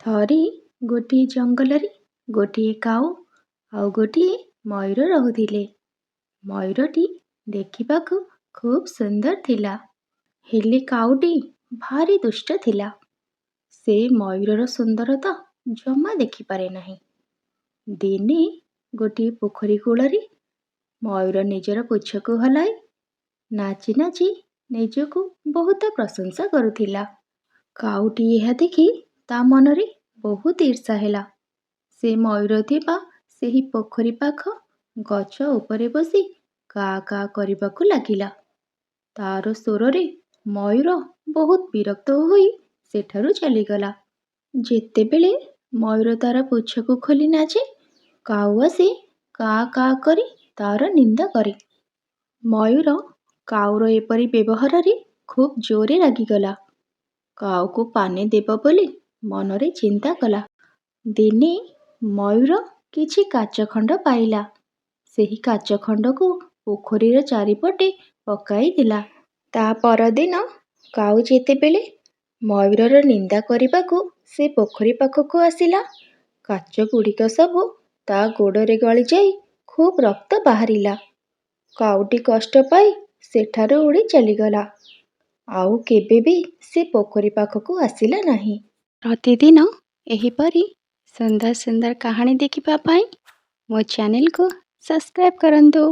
ଥରେ ଗୋଟିଏ ଜଙ୍ଗଲରେ ଗୋଟିଏ କାଉ ଆଉ ଗୋଟିଏ ମୟୂର ରହୁଥିଲେ। ମୟୂରଟି ଦେଖିବାକୁ ଖୁବ୍ ସୁନ୍ଦର ଥିଲା, ହେଲେ କାଉଟି ଭାରି ଦୁଷ୍ଟ ଥିଲା। ସେ ମୟୂରର ସୁନ୍ଦରତା ଜମା ଦେଖିପାରେ ନାହିଁ। ଦିନେ ଗୋଟିଏ ପୋଖରୀ କୂଳରେ ମୟୂର ନିଜର ପୁଚ୍ଛକୁ ହଲାଇ ନାଚି ନାଚି ନିଜକୁ ବହୁତ ପ୍ରଶଂସା କରୁଥିଲା। କାଉଟି ଏହା ଦେଖି ତା ମନରେ ବହୁତ ଈର୍ଷା ହେଲା। ସେ ମୟୂର ଥିବା ସେହି ପୋଖରୀ ପାଖ ଗଛ ଉପରେ ବସି କା କା କରିବାକୁ ଲାଗିଲା। ତାର ସ୍ୱରରେ ମୟୂର ବହୁତ ବିରକ୍ତ ହୋଇ ସେଠାରୁ ଚାଲିଗଲା। ଯେତେବେଳେ ମୟୂର ତାର ପୁଚ୍ଛକୁ ଖୋଲି ନାଚେ, କାଉ ଆସି କା କା କରି ତାର ନିନ୍ଦା କରେ। ମୟୂର କାଉର ଏପରି ବ୍ୟବହାରରେ ଖୁବ୍ ଜୋରରେ ରାଗିଗଲା। କାଉକୁ ପାନେ ଦେବ ବୋଲି ମନରେ ଚିନ୍ତା କଲା। ଦିନେ ମୟୂର କିଛି କାଚ ଖଣ୍ଡ ପାଇଲା। ସେହି କାଚ ଖଣ୍ଡକୁ ପୋଖରୀର ଚାରିପଟେ ପକାଇଦେଲା। ତା ପରଦିନ କାଉ ଯେତେବେଳେ ମୟୂରର ନିନ୍ଦା କରିବାକୁ ସେ ପୋଖରୀ ପାଖକୁ ଆସିଲା, କାଚଗୁଡ଼ିକ ସବୁ ତା ଗୋଡ଼ରେ ଗଳିଯାଇ ଖୁବ୍ ରକ୍ତ ବାହାରିଲା। କାଉଟି କଷ୍ଟ ପାଇ ସେଠାରୁ ଉଡ଼ି ଚାଲିଗଲା। ଆଉ କେବେ ବି ସେ ପୋଖରୀ ପାଖକୁ ଆସିଲା ନାହିଁ। ପ୍ରତିଦିନ ଏହିପରି ସୁନ୍ଦର ସୁନ୍ଦର କାହାଣୀ ଦେଖିବା ପାଇଁ ମୋ ଚ୍ୟାନେଲକୁ ସବସ୍କ୍ରାଇବ୍ କରନ୍ତୁ।